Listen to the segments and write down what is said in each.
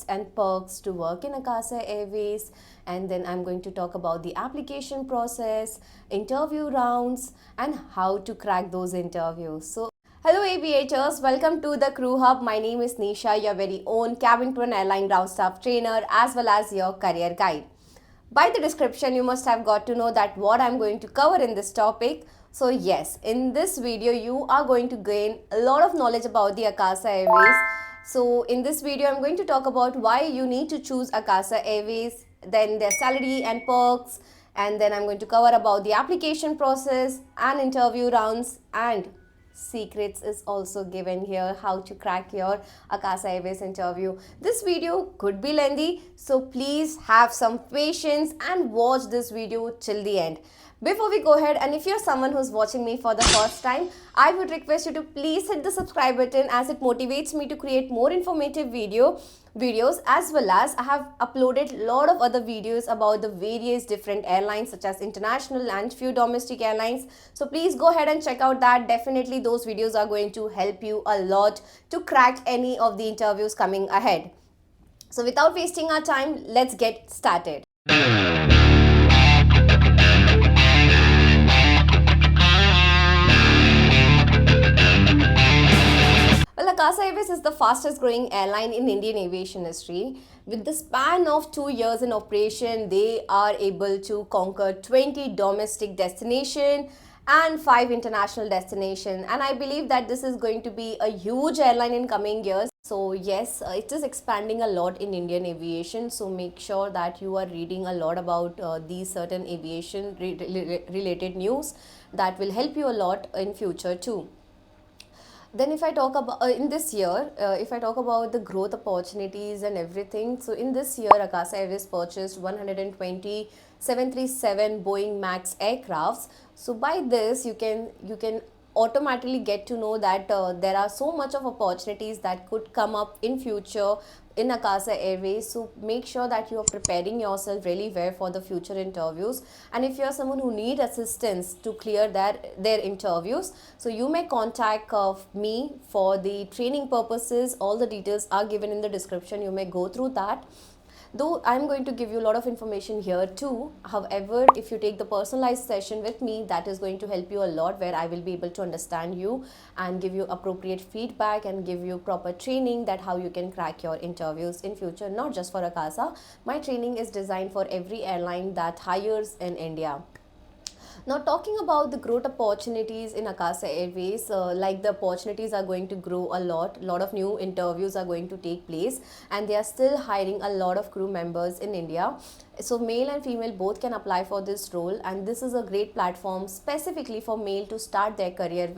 and perks to work in Akasa Airways, and then I'm going to talk about the application process, interview rounds, and how to crack those interviews. So hello aviators, welcome to the CrewHub. My name is Nisha, your very own cabin crew and airline ground staff trainer as well as your career guide. By the description, you must have got to know that what I'm going to cover in this topic. So yes, in this video, you are going to gain a lot of knowledge about the Akasa Airways. So in this video, I'm going to talk about why you need to choose Akasa Airways, then their salary and perks, and then I'm going to cover about the application process and interview rounds, and secrets is also given here, how to crack your Akasa Airways interview. This video could be lengthy, so please have some patience and watch this video till the end. Before we go ahead, and if you're someone who's watching me for the first time, I would request you to please hit the subscribe button, as it motivates me to create more informative videos, as well as I have uploaded a lot of other videos about the various different airlines such as international and few domestic airlines. So please go ahead and check out that. Definitely those videos are going to help you a lot to crack any of the interviews coming ahead. So without wasting our time, let's get started. Akasa Airways is the fastest growing airline in Indian aviation history. With the span of 2 years in operation, they are able to conquer 20 domestic destinations and 5 international destinations. And I believe that this is going to be a huge airline in coming years. So yes, it is expanding a lot in Indian aviation. So make sure that you are reading a lot about these certain aviation related news that will help you a lot in future too. Then if I talk about in this year, if I talk about the growth opportunities and everything, so in this year Akasa Airways purchased 120 737 Boeing Max aircrafts. So by this you can automatically get to know that there are so much of opportunities that could come up in future in Akasa Airways. So make sure that you are preparing yourself really well for the future interviews. And if you are someone who need assistance to clear their interviews, so you may contact me for the training purposes. All the details are given in the description. You may go through that. Though I'm going to give you a lot of information here too. However, if you take the personalized session with me, that is going to help you a lot, where I will be able to understand you and give you appropriate feedback and give you proper training that how you can crack your interviews in future, not just for Akasa. My training is designed for every airline that hires in India. Now talking about the growth opportunities in Akasa Airways, like the opportunities are going to grow a lot of new interviews are going to take place, and they are still hiring a lot of crew members in India. So male and female both can apply for this role, and this is a great platform specifically for male to start their career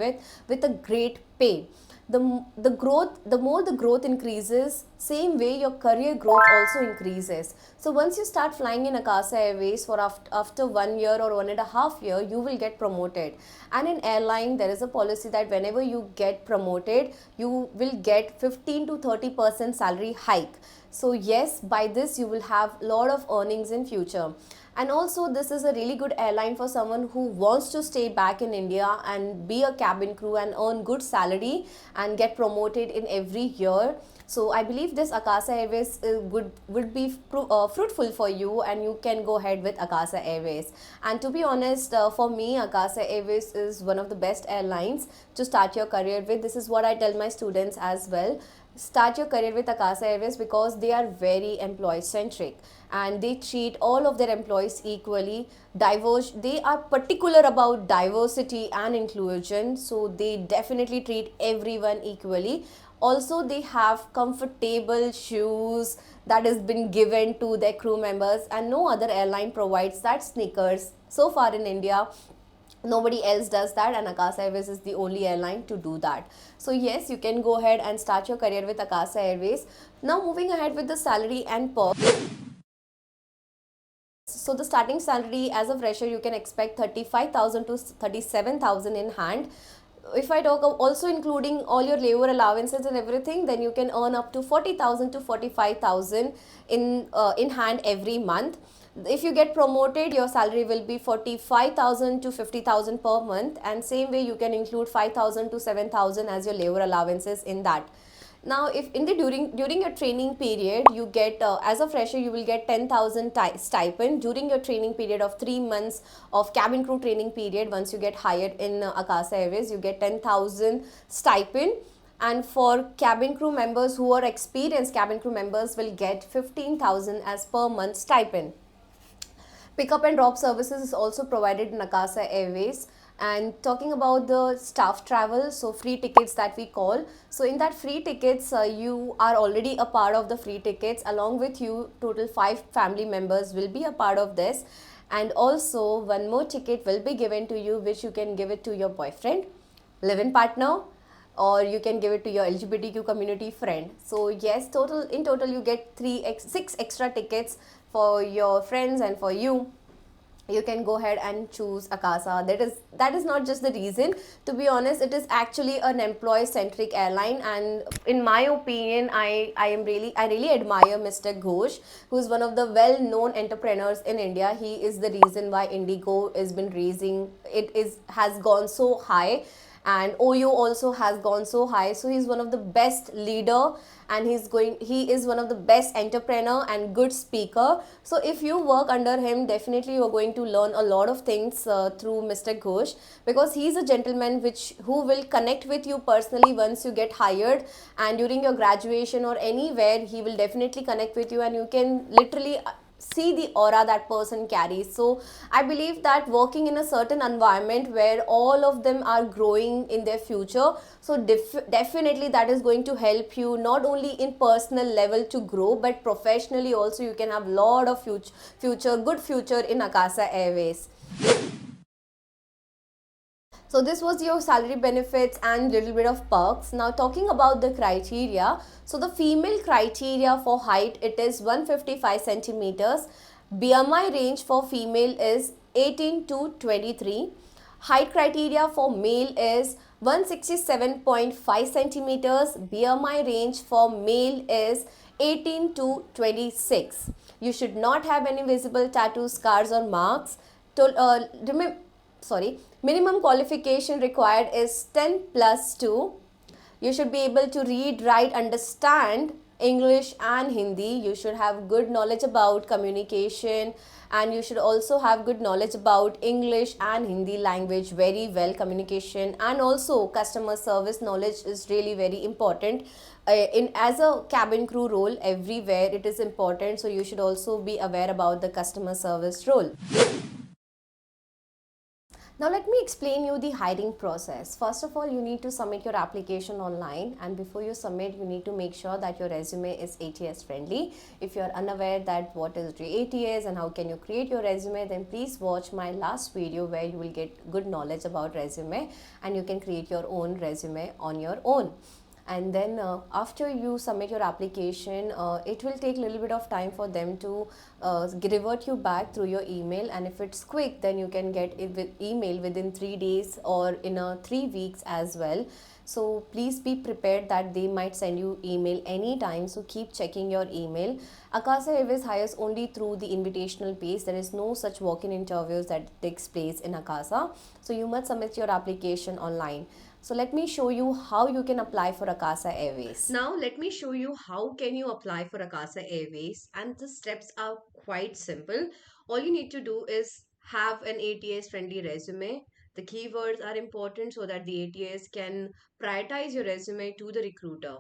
with a great pay. The more the growth increases, same way your career growth also increases. So once you start flying in Akasa Airways for after 1 year or 1.5 years, you will get promoted. And in airline, there is a policy that whenever you get promoted, you will get 15 to 30% salary hike. So yes, by this you will have a lot of earnings in future. And also this is a really good airline for someone who wants to stay back in India and be a cabin crew and earn good salary and get promoted in every year. So I believe this Akasa Airways would be fruitful for you, and you can go ahead with Akasa Airways. And to be honest, for me, Akasa Airways is one of the best airlines to start your career with. This is what I tell my students as well. Start your career with Akasa Airways because they are very employee centric and they treat all of their employees equally. They are particular about diversity and inclusion, so they definitely treat everyone equally. Also, they have comfortable shoes that has been given to their crew members, and no other airline provides that sneakers so far in India. Nobody else does that, and Akasa Airways is the only airline to do that. So yes, you can go ahead and start your career with Akasa Airways. Now moving ahead with the salary and perks. So the starting salary as a fresher, you can expect 35,000 to 37,000 in hand. If I talk of also including all your labor allowances and everything, then you can earn up to 40,000 to 45,000 in hand every month. If you get promoted, your salary will be 45,000 to 50,000 per month, and same way you can include 5,000 to 7,000 as your labor allowances in that. Now, if in the during your training period, you get as a fresher, you will get 10,000 stipend during your training period of 3 months of cabin crew training period. Once you get hired in Akasa Airways, you get 10,000 stipend. And for cabin crew members who are experienced cabin crew members will get 15,000 as per month stipend. Pickup and drop services is also provided in Akasa Airways. And talking about the staff travel, so free tickets that we call. So in that free tickets, you are already a part of the free tickets. Along with you, total 5 family members will be a part of this. And also one more ticket will be given to you, which you can give it to your boyfriend, live-in partner, or you can give it to your LGBTQ community friend. So yes, total in total you get 6 extra tickets for your friends and for you. You can go ahead and choose Akasa. That is not just the reason. To be honest, it is actually an employee centric airline, and in my opinion, I really admire Mr. Ghosh, who is one of the well known entrepreneurs in India. He is the reason why IndiGo has been raising, it is has gone so high, and OYO also has gone so high. So he's one of the best leader, and he is one of the best entrepreneur and good speaker. So if you work under him, definitely you're going to learn a lot of things through Mr. Ghosh, because he's a gentleman which who will connect with you personally once you get hired, and during your graduation or anywhere he will definitely connect with you, and you can literally see the aura that person carries. So I believe that working in a certain environment where all of them are growing in their future, so definitely that is going to help you not only in personal level to grow, but professionally also you can have lot of good future in Akasa Airways. So this was your salary benefits and little bit of perks. Now talking about the criteria. So the female criteria for height, it is 155 centimeters. BMI range for female is 18 to 23. Height criteria for male is 167.5 centimeters. BMI range for male is 18 to 26. You should not have any visible tattoos, scars or marks. Minimum qualification required is 10 plus 2. You should be able to read, write, understand English and Hindi. You should have good knowledge about communication, and you should also have good knowledge about English and Hindi language very well. Communication and also customer service knowledge is really very important. In as a cabin crew role, everywhere it is important, so you should also be aware about the customer service role. Now let me explain you the hiring process. First of all, you need to submit your application online, and before you submit, you need to make sure that your resume is ATS friendly. If you are unaware that what is the ATS and how can you create your resume, then please watch my last video where you will get good knowledge about resume, and you can create your own resume on your own. And then after you submit your application, it will take a little bit of time for them to revert you back through your email, and if it's quick, then you can get it with email within 3 days or in 3 weeks as well. So please be prepared that they might send you email anytime, so keep checking your email. Akasa Airways hires only through the invitational page. There is no such walk-in interviews that takes place in Akasa, so you must submit your application online. So let me show you how you can apply for Akasa Airways. Now let me show you how can you apply for Akasa Airways, and the steps are quite simple. All you need to do is have an ATS friendly resume. The keywords are important so that the ATS can prioritize your resume to the recruiter.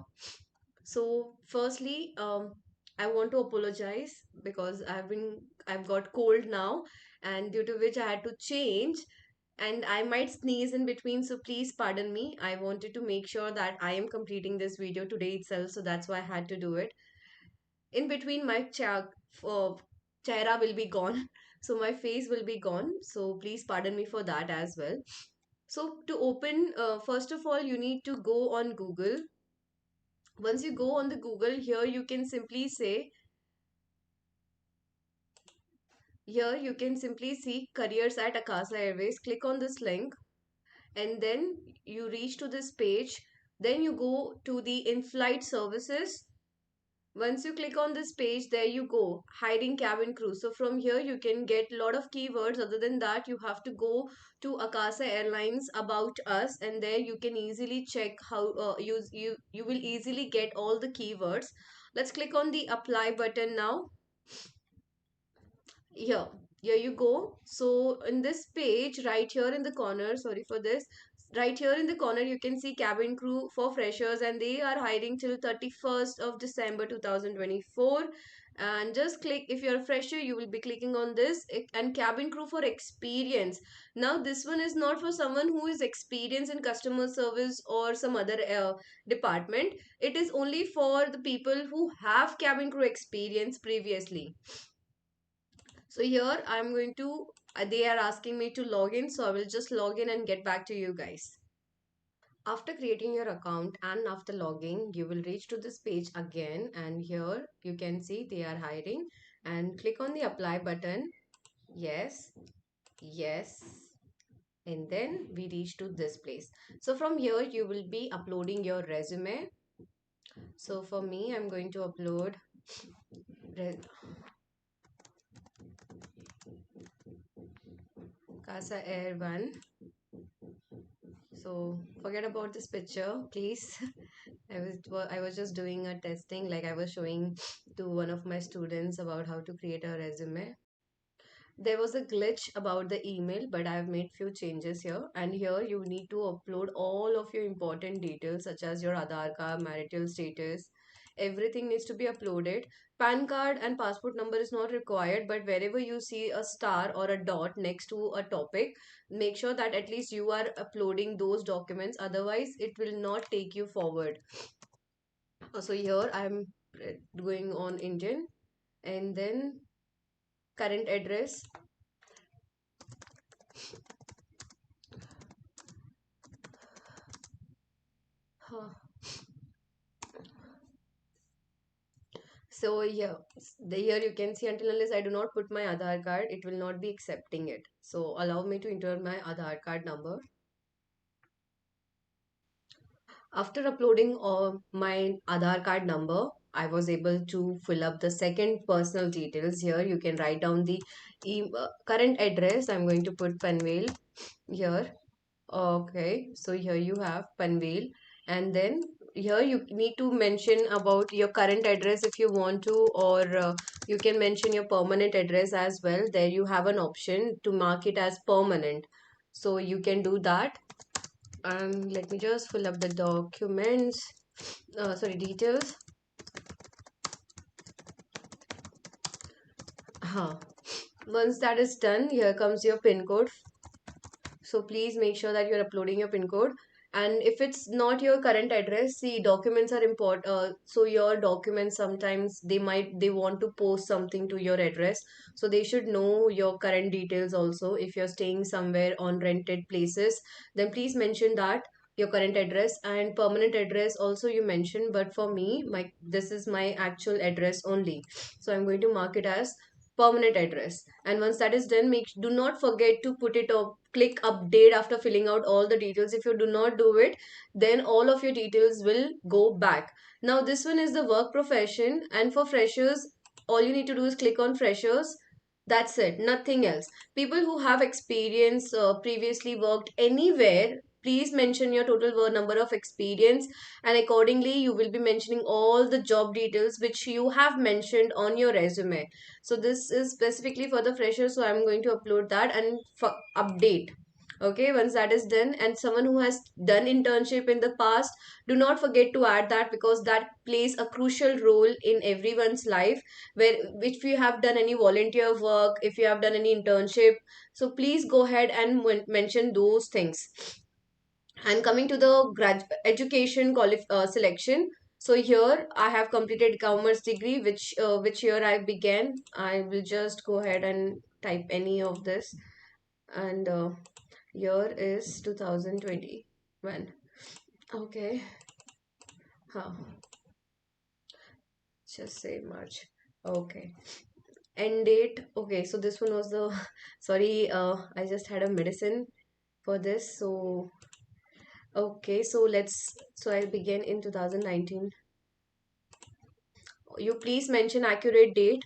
So firstly, I want to apologize because I've got cold now, and due to which I had to change, and I might sneeze in between, so please pardon me. I wanted to make sure that I am completing this video today itself, so that's why I had to do it. In between, my chehra will be gone, so my face will be gone. So please pardon me for that as well. So to open, first of all, you need to go on Google. Once you go on the Google, here you can simply see careers at Akasa Airways. Click on this link, and then you reach to this page. Then you go to the in-flight services. Once you click on this page, there you go, hiring cabin crew. So from here you can get a lot of keywords. Other than that, you have to go to Akasa Airlines about us, and there you can easily check how you will easily get all the keywords. Let's click on the apply button now. Here, here you go. So in this page, right here in the corner, sorry for this, right here in the corner, you can see cabin crew for freshers, and they are hiring till 31st of December 2024. And just click, if you're a fresher, you will be clicking on this, and cabin crew for experience. Now, this one is not for someone who is experienced in customer service or some other department. It is only for the people who have cabin crew experience previously. So here I'm going to, they are asking me to log in. So I will just log in and get back to you guys. After creating your account and after logging, you will reach to this page again. And here you can see they are hiring, and click on the apply button. Yes, yes. And then we reach to this place. So from here you will be uploading your resume. So for me, I'm going to upload Casa Air 1. So forget about this picture, please. I was just doing a testing, like I was showing to one of my students about how to create a resume. There was a glitch about the email, but I've made few changes here. And here you need to upload all of your important details such as your Aadhaar card, marital status. Everything needs to be uploaded. PAN card and passport number is not required, but wherever you see a star or a dot next to a topic, make sure that at least you are uploading those documents. Otherwise, it will not take you forward. So here I'm going on Indian, and then current address. Huh. So here you can see, until unless I do not put my Aadhaar card, it will not be accepting it. So allow me to enter my Aadhaar card number. After uploading my Aadhaar card number, I was able to fill up the second personal details. Here you can write down the current address. I'm going to put Panvel here. Okay, so here you have Panvel, and then here you need to mention about your current address if you want to, or you can mention your permanent address as well. There you have an option to mark it as permanent, so you can do that. And let me just fill up the documents, sorry, details. Huh. Once that is done, here comes your PIN code. So please make sure that you're uploading your PIN code. And if it's not your current address, the documents are important. So your documents, sometimes they want to post something to your address. So they should know your current details also. If you're staying somewhere on rented places, then please mention that your current address and permanent address also you mention. But for me, this is my actual address only. So I'm going to mark it as permanent address. And once that is done, make do not forget to put it up, click update after filling out all the details. If you do not do it, then all of your details will go back. Now this one is the work profession, and for freshers, all you need to do is click on freshers. That's it, nothing else. People who have experience, previously worked anywhere, please mention your total number of experience, and accordingly you will be mentioning all the job details which you have mentioned on your resume. So this is specifically for the freshers, so I'm going to upload that and update. Okay, once that is done, and someone who has done internship in the past, do not forget to add that, because that plays a crucial role in everyone's life. Where if you have done any volunteer work, if you have done any internship, so please go ahead and mention those things. And coming to the education selection, so here I have completed commerce degree, which year I began. I will just go ahead and type any of this, and year is 2021. Okay, huh, just say March. Okay, end date. Okay, so this one was the sorry, I just had a medicine for this. So okay, so I began in 2019. you please mention accurate date,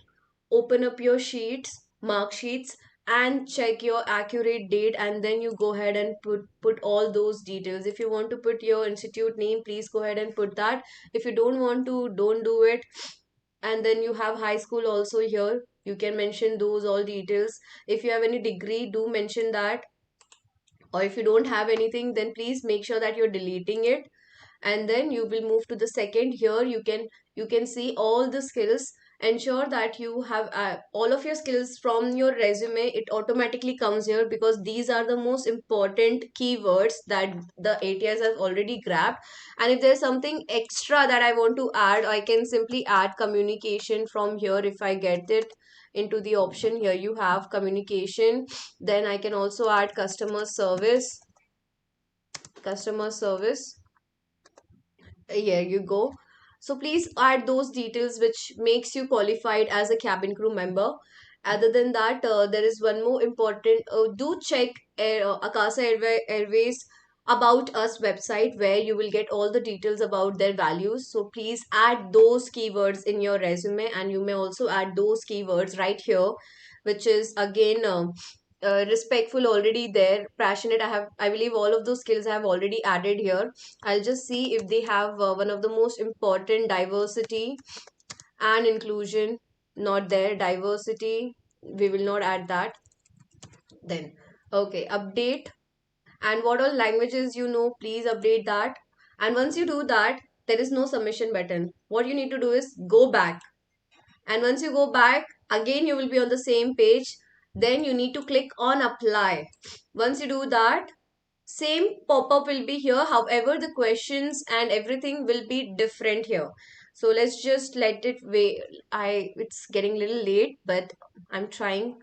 open up your sheets, mark sheets, and check your accurate date, and then you go ahead and put all those details. If you want to put your institute name, please go ahead and put that. If you don't want to, don't do it. And then you have high school also here, you can mention those all details. If you have any degree, do mention that. Or if you don't have anything, then please make sure that you're deleting it. And then you will move to the second. Here you can see all the skills. Ensure that you have all of your skills from your resume. It automatically comes here because these are the most important keywords that the ATS has already grabbed. And if there's something extra that I want to add, I can simply add communication from here. If I get it into the option, here you have communication. Then I can also add customer service. Here you go. So please add those details which makes you qualified as a cabin crew member. Other than that, there is one more important. Do check Akasa Airways about us website, where you will get all the details about their values. So please add those keywords in your resume, and you may also add those keywords right here, which is again respectful already there, passionate. I believe all of those skills I have already added here. I'll just see if they have one of the most important, diversity and inclusion. Not there, diversity. We will not add that. Then, okay, update. And what all languages you know, please update that. And once you do that, there is no submission button. What you need to do is go back. And once you go back, again you will be on the same page. Then you need to click on apply. Once you do that, same pop-up will be here. However, the questions and everything will be different here. So let's just let it wait. It's getting a little late, but I'm trying.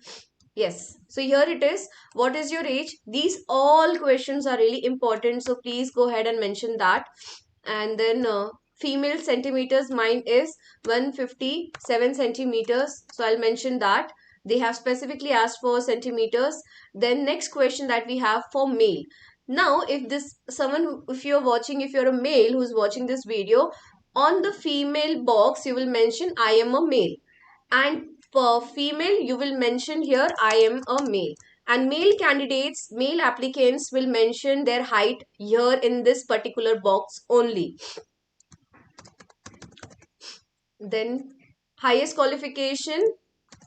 Yes, so here it is. What is your age? These all questions are really important, so please go ahead and mention that. And then female centimeters, mine is 157 centimeters, so I'll mention that. They have specifically asked for centimeters. Then next question that we have for male. Now if this someone, if you're watching, if you're a male who's watching this video, on the female box you will mention I am a male, and for female you will mention here I am a male. And male candidates, male applicants will mention their height here in this particular box only. Then highest qualification,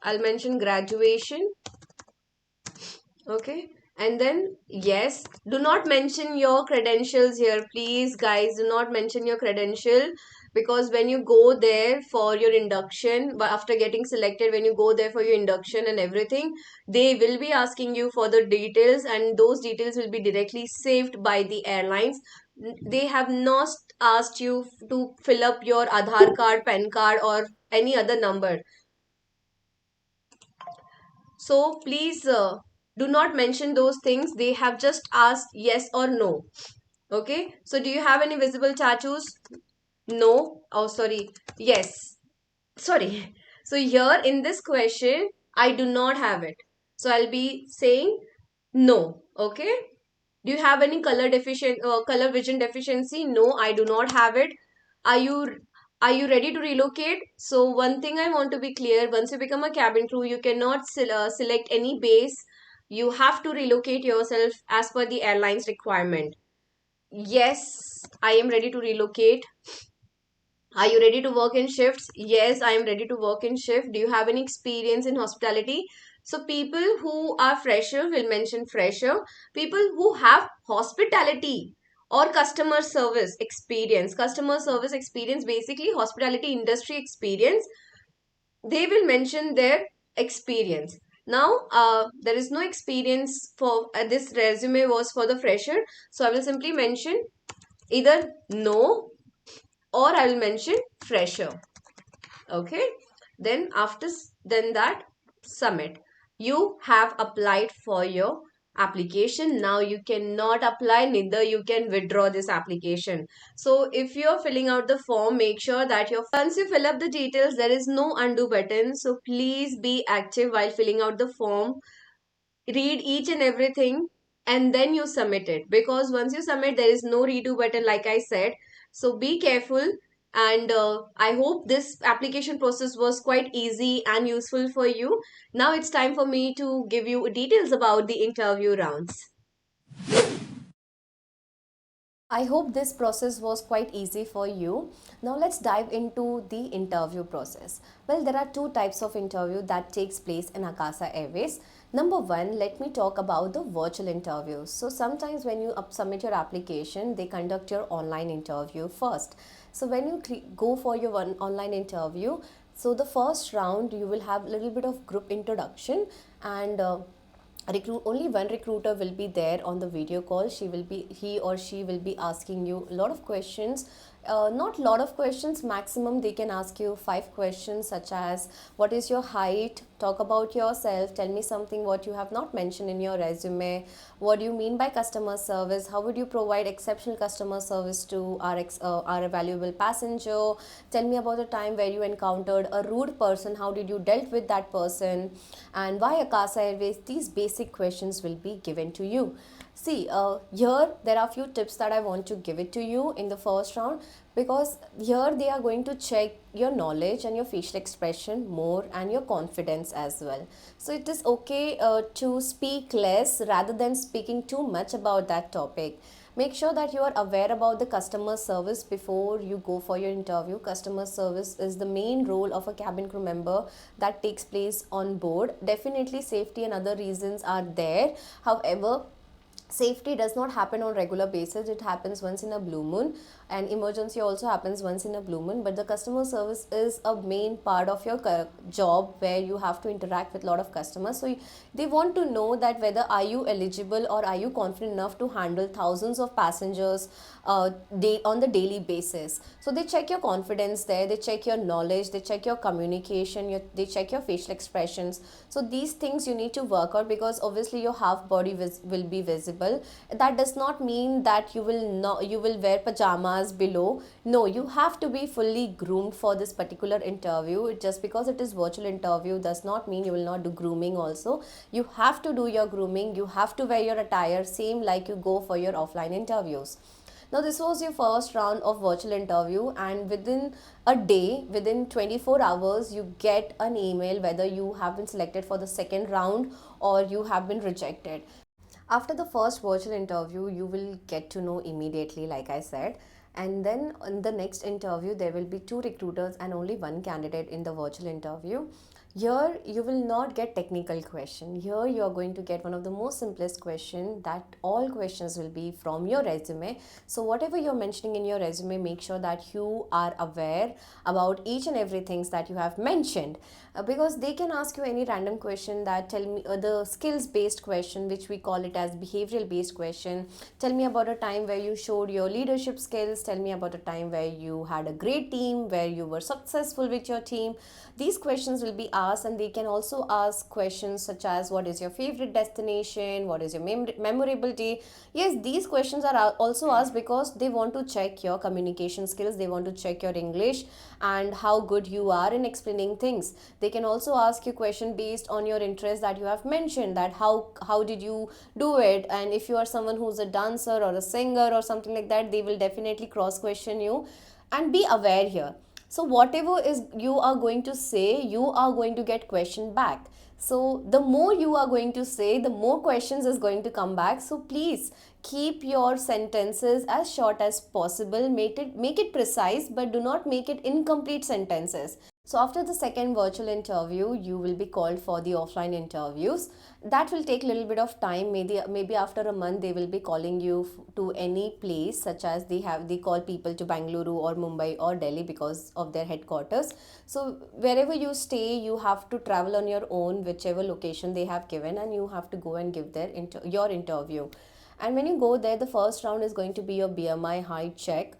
I'll mention graduation. Okay. And then yes, do not mention your credentials here, please guys. Do not mention your credential, because when you go there for your induction, but after getting selected, when you go there for your induction and everything, they will be asking you for the details, and those details will be directly saved by the airlines. They have not asked you to fill up your Aadhaar card, PAN card, or any other number. So please do not mention those things. They have just asked yes or no. Okay. So do you have any visible tattoos? No. Oh, sorry. Yes. Sorry. So here in this question, I do not have it. So I'll be saying no. Okay. Do you have any color vision deficiency? No, I do not have it. Are you ready to relocate? So one thing I want to be clear: once you become a cabin crew, you cannot select any base. You have to relocate yourself as per the airline's requirement. Yes, I am ready to relocate. Are you ready to work in shifts? Yes, I am ready to work in shift. Do you have any experience in hospitality? So people who are fresher will mention fresher. People who have hospitality or customer service experience, basically hospitality industry experience, they will mention their experience. Now, there is no experience for this resume was for the fresher. So I will simply mention either no, or I will mention fresher. Okay. Then then that, submit. You have applied for your application. Now you cannot apply, neither you can withdraw this application. So if you're filling out the form, make sure that once you fill up the details, there is no undo button. So please be active while filling out the form. Read each and everything, and then you submit it, because once you submit, there is no redo button, like I said. So be careful. And I hope this application process was quite easy and useful for you. Now it's time for me to give you details about the interview rounds. I hope this process was quite easy for you. Now let's dive into the interview process. Well, there are two types of interview that takes place in Akasa Airways. Number one, let me talk about the virtual interviews. So sometimes when you submit your application, they conduct your online interview first. So when you go for your one online interview, so the first round you will have a little bit of group introduction, and only one recruiter will be there on the video call. He or she will be asking you a lot of questions. Not lot of questions, maximum they can ask you 5 questions, such as what is your height, talk about yourself, tell me something what you have not mentioned in your resume, what do you mean by customer service, how would you provide exceptional customer service to our valuable passenger, tell me about the time where you encountered a rude person, how did you dealt with that person, and why Akasa Airways. These basic questions will be given to you. See, here there are few tips that I want to give it to you in the first round, because here they are going to check your knowledge and your facial expression more, and your confidence as well. So it is okay to speak less rather than speaking too much about that topic. Make sure that you are aware about the customer service before you go for your interview. Customer service is the main role of a cabin crew member that takes place on board. Definitely safety and other reasons are there. However, safety does not happen on regular basis. It happens once in a blue moon, and emergency also happens once in a blue moon. But the customer service is a main part of your job, where you have to interact with a lot of customers. So they want to know that whether are you eligible or are you confident enough to handle thousands of passengers on the daily basis. So they check your confidence there, they check your knowledge, they check your communication, they check your facial expressions. So these things you need to work out, because obviously your half body will be visible. That does not mean that you will wear pajamas below. No, you have to be fully groomed for this particular interview. Just because it is virtual interview does not mean you will not do grooming also. You have to do your grooming, you have to wear your attire same like you go for your offline interviews. Now this was your first round of virtual interview, and within a day, within 24 hours, you get an email whether you have been selected for the second round or you have been rejected. After the first virtual interview, you will get to know immediately, like I said. And then in the next interview, there will be two recruiters and only one candidate in the virtual interview. Here you will not get technical question. Here you are going to get one of the most simplest question, that all questions will be from your resume. So whatever you're mentioning in your resume, make sure that you are aware about each and everything that you have mentioned, because they can ask you any random question, that tell me the skills based question, which we call it as behavioral based question. Tell me about a time where you showed your leadership skills, tell me about a time where you had a great team, where you were successful with your team. These questions will be asked, and they can also ask questions such as what is your favorite destination, what is your memorable day. Yes, these questions are also asked because they want to check your communication skills, they want to check your English and how good you are in explaining things. They can also ask you question based on your interest that you have mentioned, that how did you do it, and if you are someone who's a dancer or a singer or something like that, they will definitely cross question you. And be aware here, so whatever is you are going to say, you are going to get question back. So the more you are going to say, the more questions is going to come back. So please keep your sentences as short as possible. Make it precise, but do not make it incomplete sentences. So after the second virtual interview, you will be called for the offline interviews. That will take a little bit of time. Maybe after a month they will be calling you to any place, such as they call people to Bangalore or Mumbai or Delhi because of their headquarters. So wherever you stay, you have to travel on your own, whichever location they have given, and you have to go and give your interview. And when you go there, the first round is going to be your BMI height check,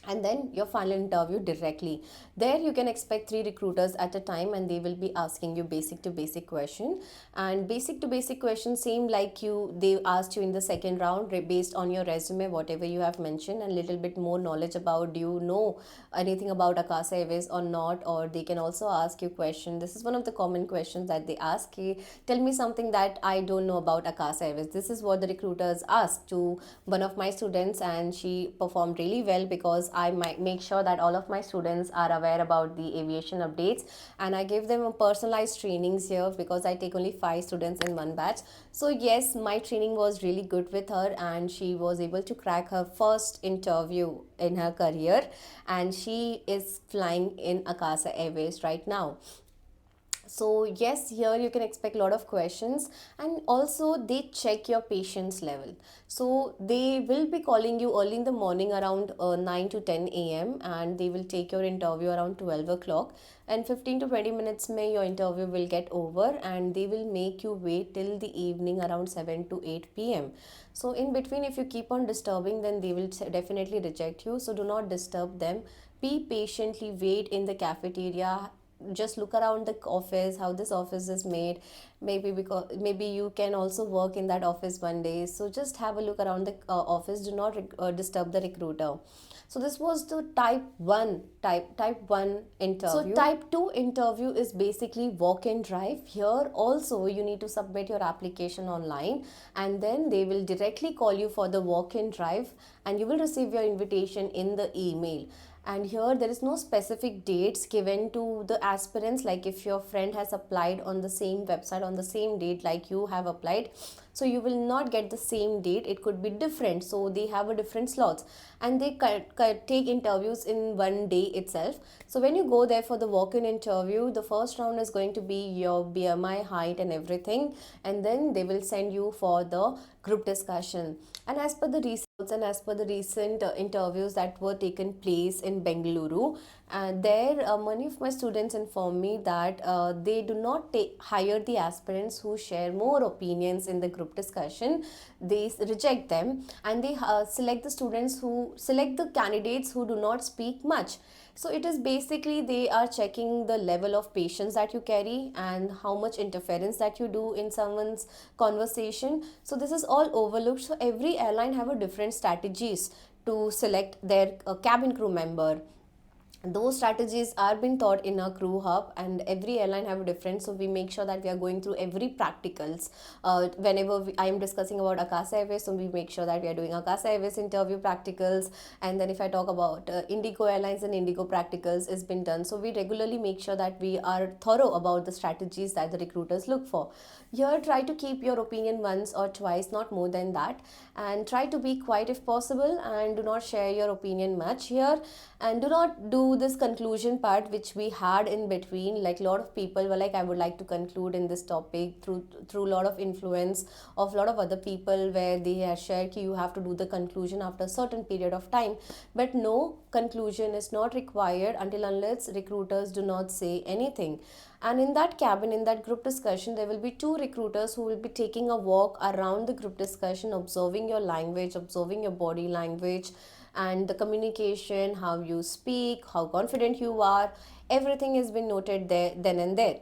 and then your final interview directly. There you can expect 3 recruiters at a time, and they will be asking you basic to basic question. And basic to basic question, same like they asked you in the second round, based on your resume, whatever you have mentioned, and little bit more knowledge about, do you know anything about Akasa Airways or not. Or they can also ask you question, this is one of the common questions that they ask, tell me something that I don't know about Akasa Airways. This is what the recruiters asked to one of my students, and she performed really well because because I might make sure that all of my students are aware about the aviation updates, and I give them a personalized trainings here because I take only 5 students in one batch. So yes, my training was really good with her, and she was able to crack her first interview in her career, and she is flying in Akasa Airways right now. So yes, here you can expect a lot of questions, and also they check your patience level. So they will be calling you early in the morning around 9 to 10 a.m. and they will take your interview around 12 o'clock, and 15 to 20 minutes may your interview will get over, and they will make you wait till the evening around 7 to 8 p.m. So in between, if you keep on disturbing, then they will definitely reject you. So do not disturb them. Be patiently, wait in the cafeteria, just look around the office, how this office is made. Maybe because maybe you can also work in that office one day, so just have a look around the office. Do not disturb the recruiter. So this was the type 1 interview. So type 2 interview is basically walk and drive. Here also you need to submit your application online, and then they will directly call you for the walk and drive, and you will receive your invitation in the email. And here there is no specific dates given to the aspirants, like if your friend has applied on the same website on the same date like you have applied, so you will not get the same date, it could be different. So they have a different slots, and they take interviews in one day itself. So when you go there for the walk-in interview, the first round is going to be your BMI, height and everything, and then they will send you for the group discussion. And as per the results and as per the recent interviews that were taken place in Bengaluru, many of my students inform me that they do not hire the aspirants who share more opinions in the group discussion. They reject them, and they select the candidates who do not speak much. So it is basically they are checking the level of patience that you carry and how much interference that you do in someone's conversation. So this is all overlooked. So every airline have a different strategies to select their cabin crew member. Those strategies are being taught in our CrewHub, and every airline have a different. So we make sure that we are going through every practicals. Whenever I am discussing about Akasa Airways, so we make sure that we are doing Akasa Airways interview practicals. And then if I talk about IndiGo Airlines, and IndiGo practicals is been done. So we regularly make sure that we are thorough about the strategies that the recruiters look for. Here, try to keep your opinion once or twice, not more than that, and try to be quiet if possible, and do not share your opinion much here, and do not do this conclusion part which we had in between. Like a lot of people were like, I would like to conclude in this topic through a lot of influence of a lot of other people, where they have shared that you have to do the conclusion after a certain period of time. But no, conclusion is not required until unless recruiters do not say anything. And in that cabin, in that group discussion, there will be 2 recruiters who will be taking a walk around the group discussion, observing your language, observing your body language and the communication, how you speak, how confident you are. Everything has been noted there, then and there.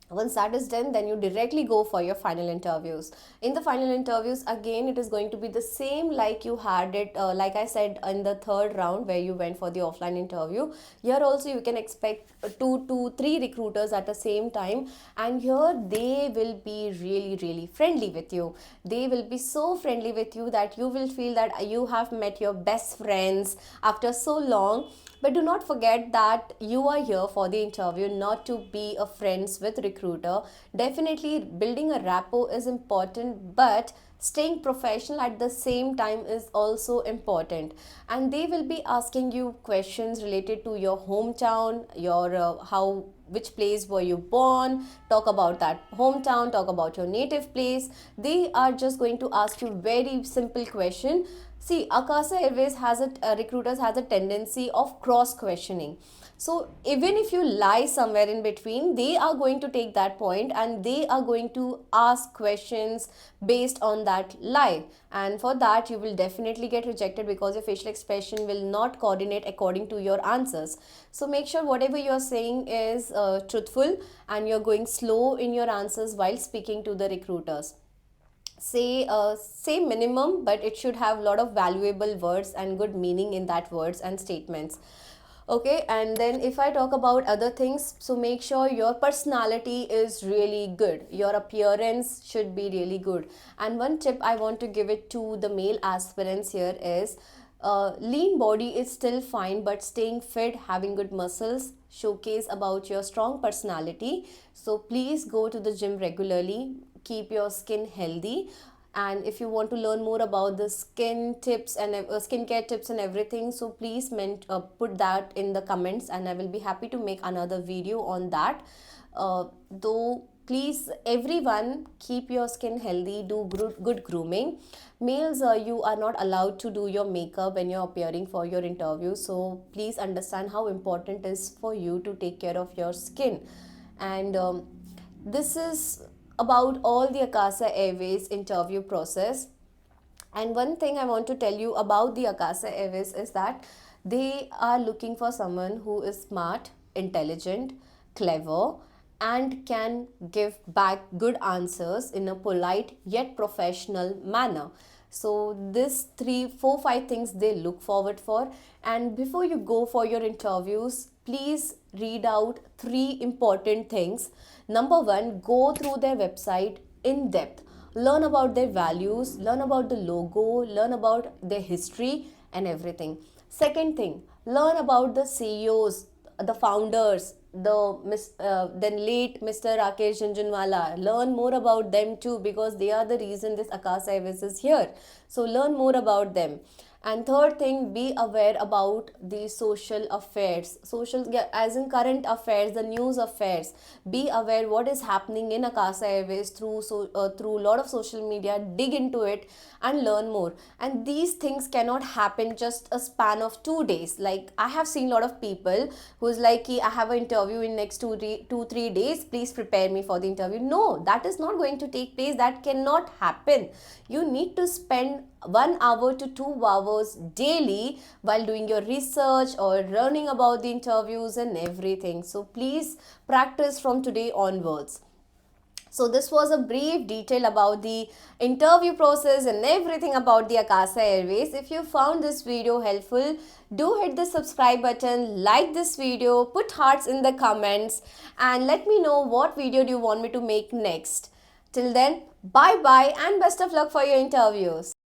Once that is done, then you directly go for your final interviews. In the final interviews, again, it is going to be the same like you had it, like I said, in the third round where you went for the offline interview. Here also you can expect 2 to 3 recruiters at the same time, and here they will be really friendly with you. They will be so friendly with you that you will feel that you have met your best friends after so long. But do not forget that you are here for the interview, not to be a friends with recruiter. Definitely building a rapport is important, but staying professional at the same time is also important. And they will be asking you questions related to your hometown, your which place were you born, talk about that hometown, talk about your native place. They are just going to ask you very simple question. See, Akasa Airways has recruiters has a tendency of cross questioning. So even if you lie somewhere in between, they are going to take that point and they are going to ask questions based on that lie. And for that, you will definitely get rejected because your facial expression will not coordinate according to your answers. So make sure whatever you are saying is truthful, and you're going slow in your answers while speaking to the recruiters. Say minimum, but it should have a lot of valuable words and good meaning in that words and statements. Okay, and then if I talk about other things, so make sure your personality is really good, your appearance should be really good. And one tip I want to give it to the male aspirants here is, Lean body is still fine, but staying fit, having good muscles, showcase about your strong personality. So please go to the gym regularly, keep your skin healthy. And if you want to learn more about the skin tips and skincare tips and everything, so please put that in the comments, and I will be happy to make another video on that. Though please everyone, keep your skin healthy, do good grooming. Males, you are not allowed to do your makeup when you're appearing for your interview, so please understand how important it is for you to take care of your skin. And this is about all the Akasa Airways interview process. And one thing I want to tell you about the Akasa Airways is that they are looking for someone who is smart, intelligent, clever, and can give back good answers in a polite yet professional manner. So this 3 4 5 things they look forward for. And before you go for your interviews, please read out 3 important things. Number one, go through their website in depth, learn about their values, learn about the logo, learn about their history and everything. Second thing, learn about the CEOs, the founders, then late Mr. Rakesh Jhunjhunwala. Learn more about them too, because they are the reason this Akasa Airways is here. So learn more about them. And third thing, be aware about the social affairs, social, yeah, as in current affairs, the news affairs. Be aware what is happening in Akasa Airways through a lot of social media. Dig into it and learn more. And these things cannot happen just a span of 2 days. Like I have seen a lot of people who's like, I have an interview in next 2 3 days, please prepare me for the interview. No, that is not going to take place. That cannot happen. You need to spend 1 hour to 2 hours daily while doing your research or learning about the interviews and everything. So please practice from today onwards. So this was a brief detail about the interview process and everything about the Akasa Airways. If you found this video helpful, do hit the subscribe button, like this video, put hearts in the comments, and let me know what video do you want me to make next. Till then, bye bye and best of luck for your interviews.